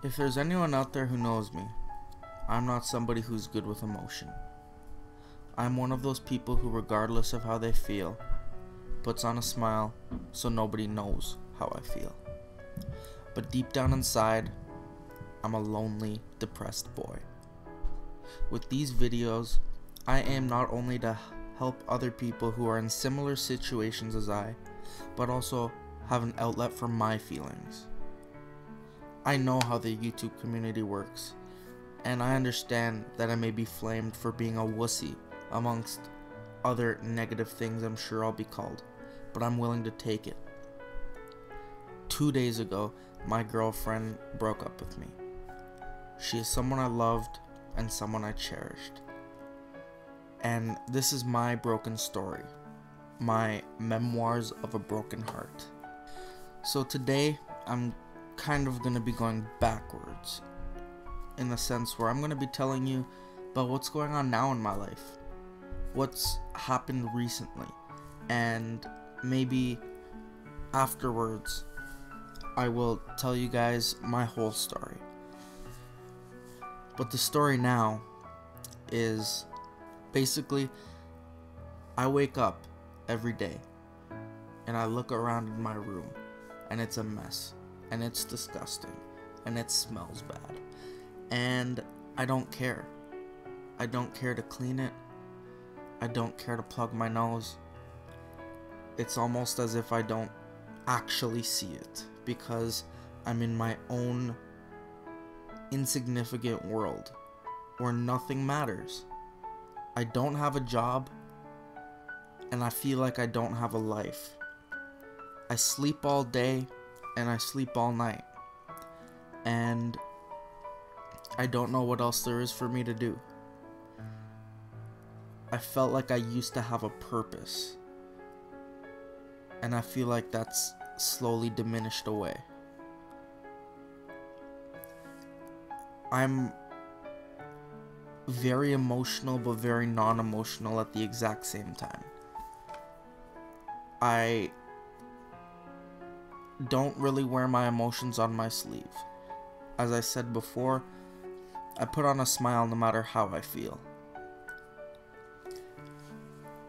If there's anyone out there who knows me, I'm not somebody who's good with emotion. I'm one of those people who, regardless of how they feel, puts on a smile so nobody knows how I feel. But deep down inside, I'm a lonely, depressed boy. With these videos, I aim not only to help other people who are in similar situations as I, but also have an outlet for my feelings. I know how the YouTube community works, and I understand that I may be flamed for being a wussy amongst other negative things I'm sure I'll be called, but I'm willing to take it. 2 days ago, my girlfriend broke up with me. She is someone I loved and someone I cherished. And this is my broken story, my memoirs of a broken heart. So today, I'm kind of going to be going backwards, in the sense where I'm going to be telling you about what's going on now in my life, what's happened recently, and maybe afterwards I will tell you guys my whole story. But the story now is basically, I wake up every day and I look around in my room and it's a mess and it's disgusting and it smells bad, and I don't care. I don't care to clean it. I don't care to plug my nose. It's almost as if I don't actually see it, because I'm in my own insignificant world where nothing matters. I don't have a job, and I feel like I don't have a life. I sleep all day, and I sleep all night, and I don't know what else there is for me to do. I felt like I used to have a purpose, and I feel like that's slowly diminished away. I'm very emotional but very non-emotional at the exact same time. I don't really wear my emotions on my sleeve. As I said before, I put on a smile no matter how I feel.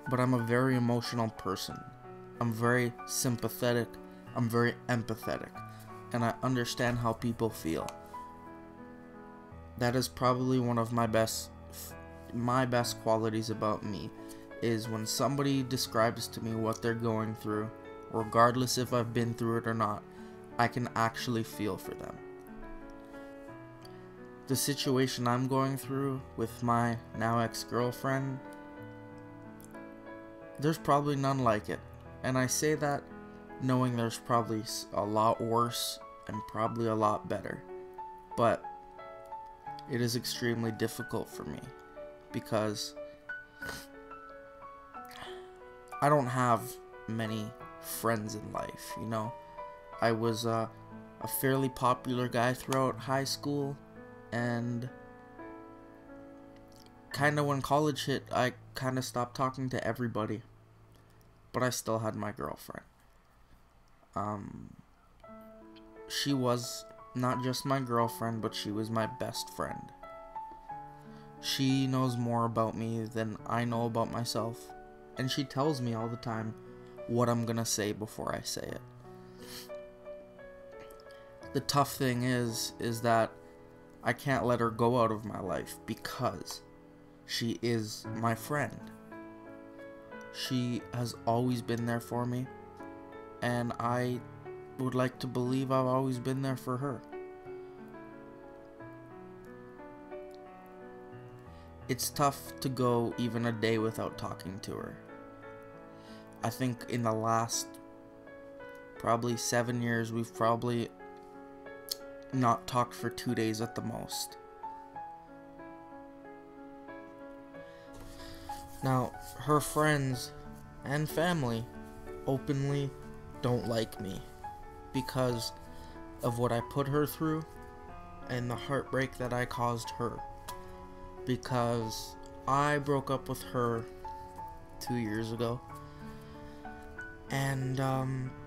But I'm a very emotional person. I'm very sympathetic. I'm very empathetic. And I understand how people feel. That is probably one of my best qualities about me, is when somebody describes to me what they're going through, regardless if I've been through it or not, I can actually feel for them. The situation I'm going through with my now ex-girlfriend, there's probably none like it. And I say that knowing there's probably a lot worse and probably a lot better. But it is extremely difficult for me because I don't have many friends in life, you know. I was a fairly popular guy throughout high school, and kind of when college hit, I kind of stopped talking to everybody, but I still had my girlfriend. She was not just my girlfriend, but she was my best friend. She knows more about me than I know about myself, and she tells me all the time what I'm gonna say before I say it. The tough thing is that I can't let her go out of my life because she is my friend. She has always been there for me, and I would like to believe I've always been there for her. It's tough to go even a day without talking to her. I think in the last probably 7 years, we've probably not talked for 2 days at the most. Now, her friends and family openly don't like me because of what I put her through and the heartbreak that I caused her. Because I broke up with her 2 years ago, and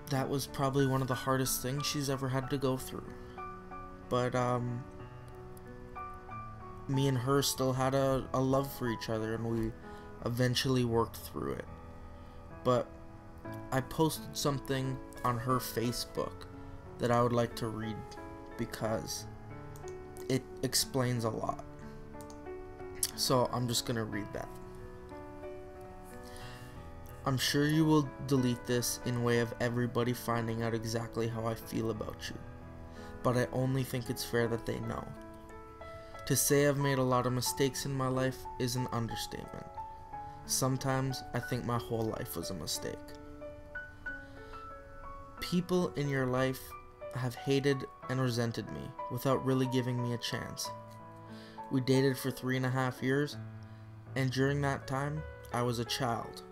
that was probably one of the hardest things she's ever had to go through. but me and her still had a love for each other, and we eventually worked through it. But I posted something on her Facebook that I would like to read because it explains a lot. So I'm just gonna read that. I'm sure you will delete this in way of everybody finding out exactly how I feel about you, but I only think it's fair that they know. To say I've made a lot of mistakes in my life is an understatement. Sometimes I think my whole life was a mistake. People in your life have hated and resented me without really giving me a chance. We dated for 3.5 years, and during that time, I was a child.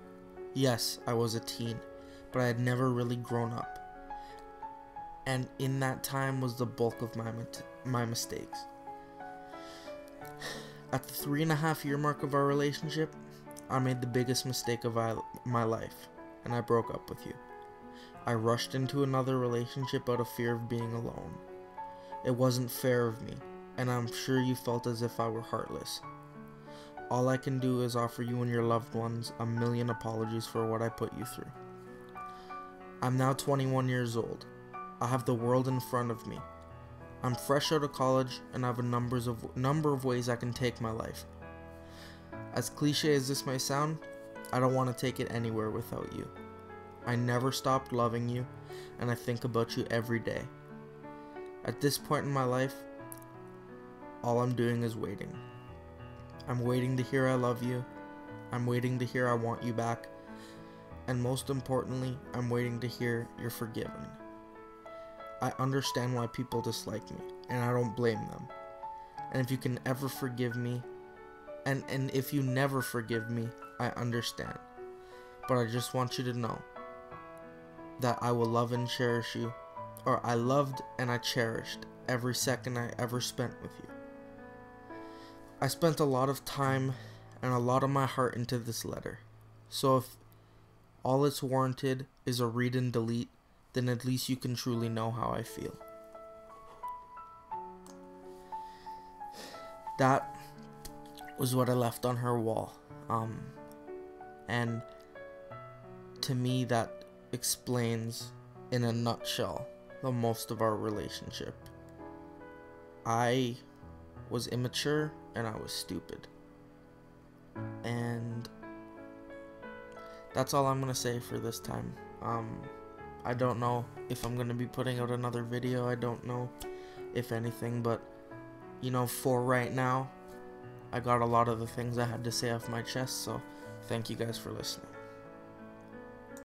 Yes, I was a teen, but I had never really grown up. And in that time was the bulk of my mistakes. At the 3.5 year mark of our relationship, I made the biggest mistake of my life, and I broke up with you. I rushed into another relationship out of fear of being alone. It wasn't fair of me, and I'm sure you felt as if I were heartless. All I can do is offer you and your loved ones a million apologies for what I put you through. I'm now 21 years old. I have the world in front of me. I'm fresh out of college and I have a number of ways I can take my life. As cliche as this may sound, I don't want to take it anywhere without you. I never stopped loving you, and I think about you every day. At this point in my life, all I'm doing is waiting. I'm waiting to hear I love you. I'm waiting to hear I want you back. And most importantly, I'm waiting to hear you're forgiven. I understand why people dislike me, and I don't blame them. And if you can ever forgive me, and if you never forgive me, I understand. But I just want you to know that I will love and cherish you, or I loved and I cherished every second I ever spent with you. I spent a lot of time and a lot of my heart into this letter, so if all it's warranted is a read and delete, then at least you can truly know how I feel. That was what I left on her wall, and to me that explains in a nutshell the most of our relationship. I was immature and I was stupid, and that's all I'm gonna say for this time. I don't know if I'm gonna be putting out another video. I don't know if anything, but you know, for right now, I got a lot of the things I had to say off my chest, so thank you guys for listening.